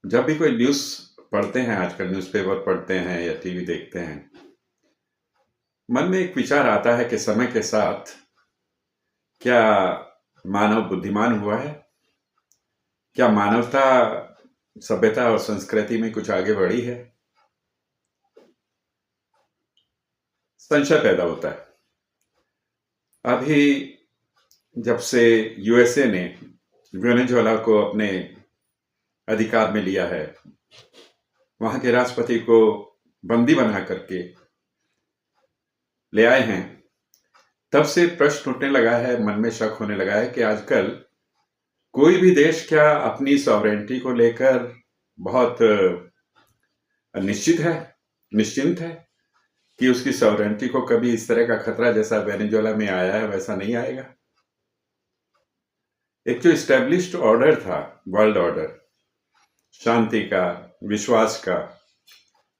जब भी कोई न्यूज़ पढ़ते हैं, आजकल न्यूज़पेपर पढ़ते हैं या टीवी देखते हैं, मन में एक विचार आता है कि समय के साथ क्या मानव बुद्धिमान हुआ है? क्या मानवता सभ्यता और संस्कृति में कुछ आगे बढ़ी है? संशय पैदा होता है। अभी जब से यूएसए ने वेनेजुएला को अपने अधिकार में लिया है, वहां के राष्ट्रपति को बंदी बना करके ले आए हैं, तब से प्रश्न उठने लगा है, मन में शक होने लगा है कि आजकल कोई भी देश क्या अपनी सॉवरेनिटी को लेकर बहुत निश्चिंत है कि उसकी सॉवरेनिटी को कभी इस तरह का खतरा जैसा वेनेजुएला में आया है वैसा नहीं आएगा। एक जो इस्टेब्लिश्ड ऑर्डर था, वर्ल्ड ऑर्डर, शांति का, विश्वास का,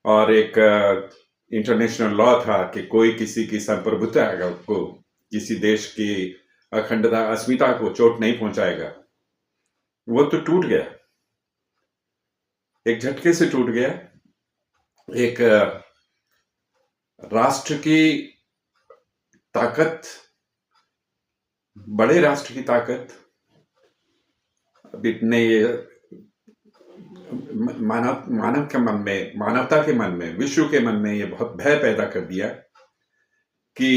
और एक इंटरनेशनल लॉ था कि कोई किसी की संप्रभुता को, किसी देश की अखंडता, अस्मिता को चोट नहीं पहुंचाएगा, वो तो टूट गया, एक झटके से टूट गया। एक राष्ट्र की ताकत, बड़े राष्ट्र की ताकत अब इतने मानव के मन में, मानवता के मन में, विश्व के मन में ये बहुत भय पैदा कर दिया कि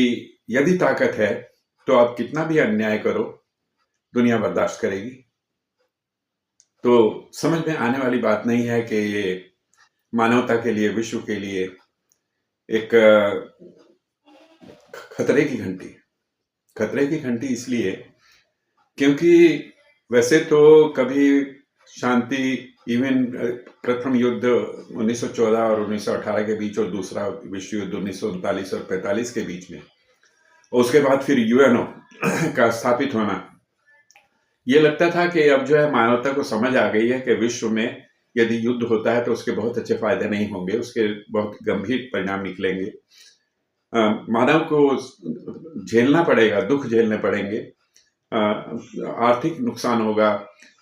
यदि ताकत है तो आप कितना भी अन्याय करो, दुनिया बर्दाश्त करेगी। तो समझ में आने वाली बात नहीं है कि ये मानवता के लिए, विश्व के लिए एक खतरे की घंटी इसलिए क्योंकि वैसे तो कभी शांति, इवन प्रथम युद्ध 1914 और 1918 के बीच और दूसरा विश्व युद्ध 1939 और 45 के बीच में, उसके बाद फिर यूएनओ का स्थापित होना, ये लगता था कि अब जो है मानवता को समझ आ गई है कि विश्व में यदि युद्ध होता है तो उसके बहुत अच्छे फायदे नहीं होंगे, उसके बहुत गंभीर परिणाम निकलेंगे, मानव को झेलना पड़ेगा, दुख झेलने पड़ेंगे, आर्थिक नुकसान होगा,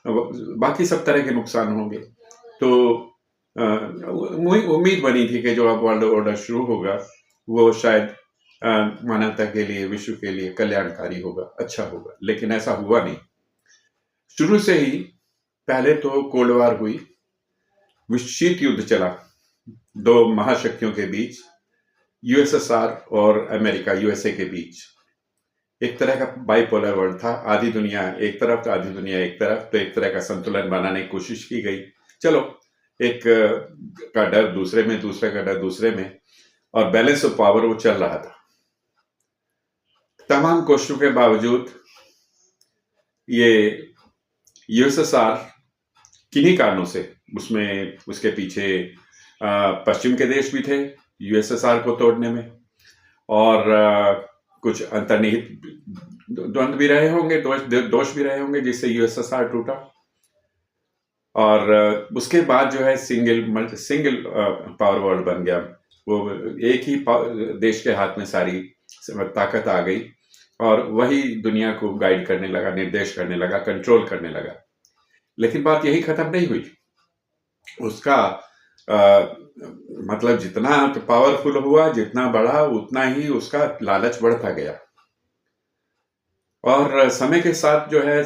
बाकी सब तरह के नुकसान होंगे। तो उम्मीद बनी थी कि जो अब वर्ल्ड ऑर्डर शुरू होगा वो शायद मानवता के लिए, विश्व के लिए कल्याणकारी होगा, अच्छा होगा, लेकिन ऐसा हुआ नहीं। शुरू से ही पहले तो कोल्ड वार हुई, शीत युद्ध चला दो महाशक्तियों के बीच, यूएसएसआर और अमेरिका, यूएसए के बीच। एक तरह का बाइपोलर वर्ल्ड था, आधी दुनिया एक तरफ तो आधी दुनिया एक तरफ, तो एक तरह का संतुलन बनाने की कोशिश की गई। चलो, एक का डर दूसरे में, दूसरे का डर दूसरे में, और बैलेंस ऑफ पावर वो चल रहा था। तमाम कोशिशों के बावजूद ये यूएसएसआर किन्हीं कारणों से, उसमें उसके पीछे पश्चिम के देश भी थे यूएसएसआर को तोड़ने में, और कुछ अंतर्निहित द्वंद्व भी रहे होंगे, दोष भी रहे होंगे, जिससे यूएसएसआर टूटा। और उसके बाद जो है सिंगल पावर वर्ल्ड बन गया। वो एक ही देश के हाथ में सारी ताकत आ गई और वही दुनिया को गाइड करने लगा, निर्देश करने लगा, कंट्रोल करने लगा। लेकिन बात यही खत्म नहीं हुई। उसका मतलब जितना पावरफुल हुआ, जितना बढ़ा, उतना ही उसका लालच बढ़ता गया। और समय के साथ जो है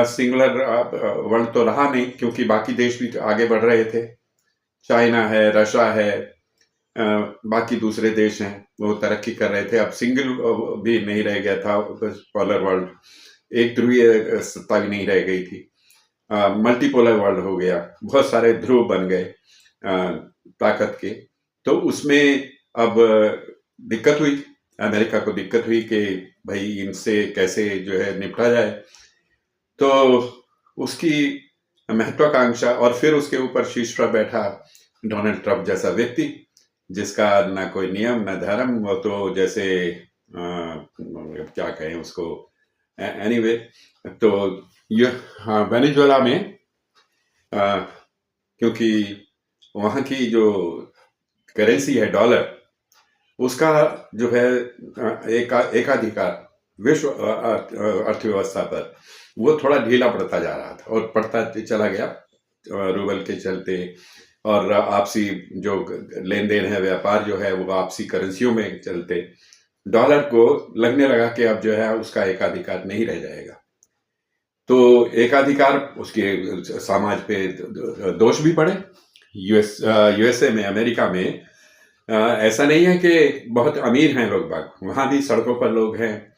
सिंगुलर वर्ल्ड तो रहा नहीं, क्योंकि बाकी देश भी आगे बढ़ रहे थे। चाइना है, रशिया है, बाकी दूसरे देश हैं, वो तरक्की कर रहे थे। अब सिंगल भी नहीं रह गया था पोलर वर्ल्ड, एक ध्रुवीय सत्ता भी नहीं रह गई थी, मल्टीपोलर वर्ल्ड हो गया, बहुत सारे ध्रुव बन गए ताकत के। तो उसमें अब दिक्कत हुई, अमेरिका को दिक्कत हुई कि भाई इनसे कैसे जो है निपटा जाए। तो उसकी महत्वाकांक्षा, और फिर उसके ऊपर शीर्ष पर बैठा डोनाल्ड ट्रंप जैसा व्यक्ति, जिसका ना कोई नियम ना धर्म, वो तो जैसे क्या कहें उसको, एनीवे। तो वेनेजुएला में क्योंकि वहाँ की जो करेंसी है डॉलर, उसका जो है एकाधिकार विश्व अर्थव्यवस्था पर वो थोड़ा ढीला पड़ता जा रहा था और पड़ता चला गया। रूबल के चलते, और आपसी जो लेन देन है, व्यापार जो है वो आपसी करेंसियों में चलते, डॉलर को लगने लगा कि अब जो है उसका एकाधिकार नहीं रह जाएगा। तो एकाधिकार उसके समाज पे दोष भी पड़े। यूएसए में, अमेरिका में ऐसा नहीं है कि बहुत अमीर हैं लोग बाग, वहां भी सड़कों पर लोग हैं,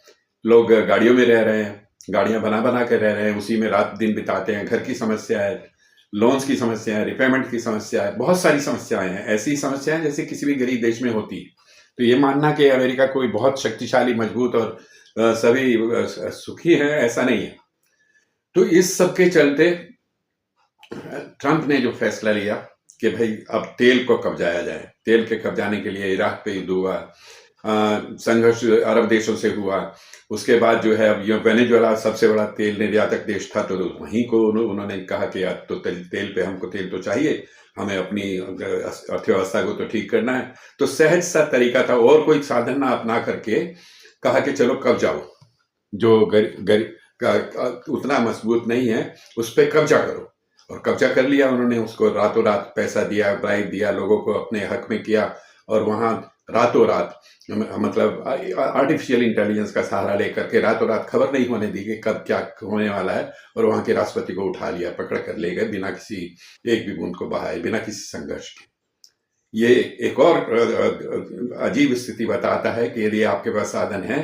लोग गाड़ियों में रह रहे हैं, गाड़ियां बना बना के रह रहे हैं, उसी में रात दिन बिताते हैं। घर की समस्या है, लोन्स की समस्या है, रिपेमेंट की समस्या है, बहुत सारी समस्याएं हैं, ऐसी समस्याएं जैसे किसी भी गरीब देश में होती है। तो ये मानना कि अमेरिका कोई बहुत शक्तिशाली, मजबूत और सभी सुखी है, ऐसा नहीं है। तो इस सब के चलते ट्रंप ने जो फैसला लिया कि भाई अब तेल को कब्जाया जाए, तेल के कब्जाने के लिए इराक पे युद्ध हुआ, संघर्ष अरब देशों से हुआ। उसके बाद जो है अब ये वेनेजुएला सबसे बड़ा तेल निर्यातक देश था, तो वहीं को उन्होंने कहा कि यार तो तेल पे हमको तेल तो चाहिए, हमें अपनी अर्थव्यवस्था को तो ठीक करना है। तो सहज सा तरीका था, और कोई साधन ना अपना करके कहा कि चलो कब्जाओ, जो उतना मजबूत नहीं है उस पर कब्जा करो। और कब्जा कर लिया उन्होंने, उसको रातों रात पैसा दिया, ब्राइब दिया, लोगों को अपने हक में किया, और वहां रातों रात, मतलब आर्टिफिशियल इंटेलिजेंस का सहारा लेकर के रातों रात खबर नहीं होने दी कि कब क्या होने वाला है, और वहां के राष्ट्रपति को उठा लिया, पकड़ कर ले गए, बिना किसी एक भी बूंद को बहाए, बिना किसी संघर्ष के। ये एक और अजीब स्थिति बताता है कि यदि आपके पास साधन है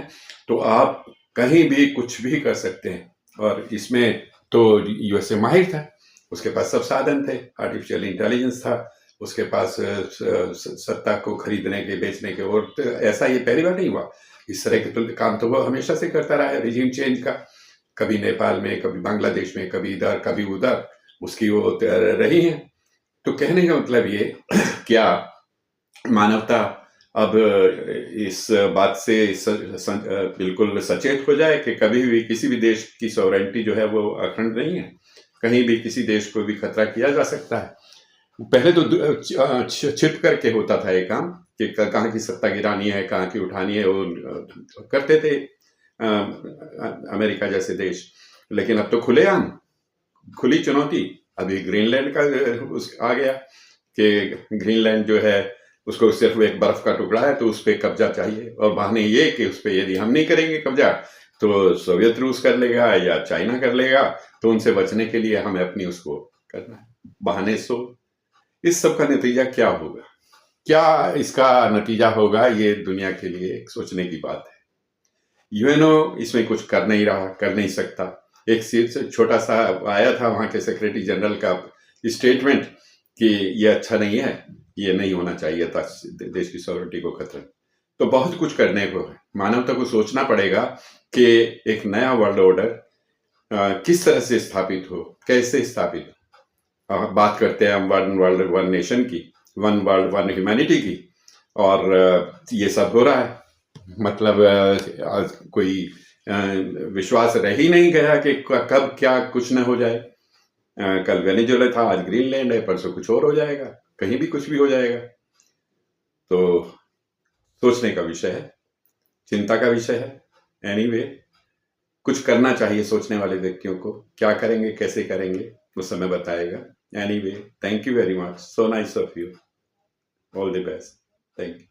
तो आप कहीं भी कुछ भी कर सकते हैं। और इसमें तो यूएसए माहिर था, उसके पास सब साधन थे, आर्टिफिशियल इंटेलिजेंस था, उसके पास सत्ता को खरीदने के, बेचने के, और तो ऐसा ये पहली बार नहीं हुआ। इस तरह के तो काम तो वो हमेशा से करता रहा है, रिजीम चेंज का, कभी नेपाल में, कभी बांग्लादेश में, कभी इधर कभी उधर, उसकी वो रही है। तो कहने का मतलब ये क्या मानवता अब इस बात से बिल्कुल सचेत हो जाए कि कभी भी किसी भी देश की सॉवरेंटी जो है वो अखंड नहीं है, कहीं भी किसी देश को भी खतरा किया जा सकता है। पहले तो छिप करके होता था ये काम कि कहाँ की सत्ता गिरानी है, कहाँ की उठानी है, वो करते थे अमेरिका जैसे देश। लेकिन अब तो खुलेआम, खुली चुनौती। अभी ग्रीनलैंड का आ गया कि ग्रीनलैंड जो है उसको सिर्फ एक बर्फ का टुकड़ा है, तो उस पर कब्जा चाहिए, और बहाने ये कि उस पर यदि हम नहीं करेंगे कब्जा तो सोवियत रूस कर लेगा या चाइना कर लेगा, तो उनसे बचने के लिए हमें अपनी उसको करना है, बहाने सो। इस सब का नतीजा क्या होगा, क्या इसका नतीजा होगा, ये दुनिया के लिए एक सोचने की बात है। यूएनओ इसमें कुछ कर नहीं रहा, कर नहीं सकता। एक छोटा सा आया था वहां के सेक्रेटरी जनरल का स्टेटमेंट कि ये अच्छा नहीं है, ये नहीं होना चाहिए था, देश की सॉवरेनिटी को खतरा। तो बहुत कुछ करने को है, मानवता को सोचना पड़ेगा कि एक नया वर्ल्ड ऑर्डर किस तरह से स्थापित हो, कैसे स्थापित हो। बात करते हैं हम वन वर्ल्ड वन नेशन की, वन वर्ल्ड वन ह्यूमैनिटी की, और ये सब हो रहा है। मतलब कोई विश्वास रह ही नहीं गया कि कब क्या कुछ न हो जाए। कल वेनेजुएला था, आज ग्रीनलैंड है, परसों कुछ और हो जाएगा, कहीं भी कुछ भी हो जाएगा। तो सोचने का विषय है, चिंता का विषय है। एनीवे, कुछ करना चाहिए सोचने वाले व्यक्तियों को। क्या करेंगे, कैसे करेंगे, वो समय बताएगा। Anyway, thank you very much, so nice of you, all the best, thank you.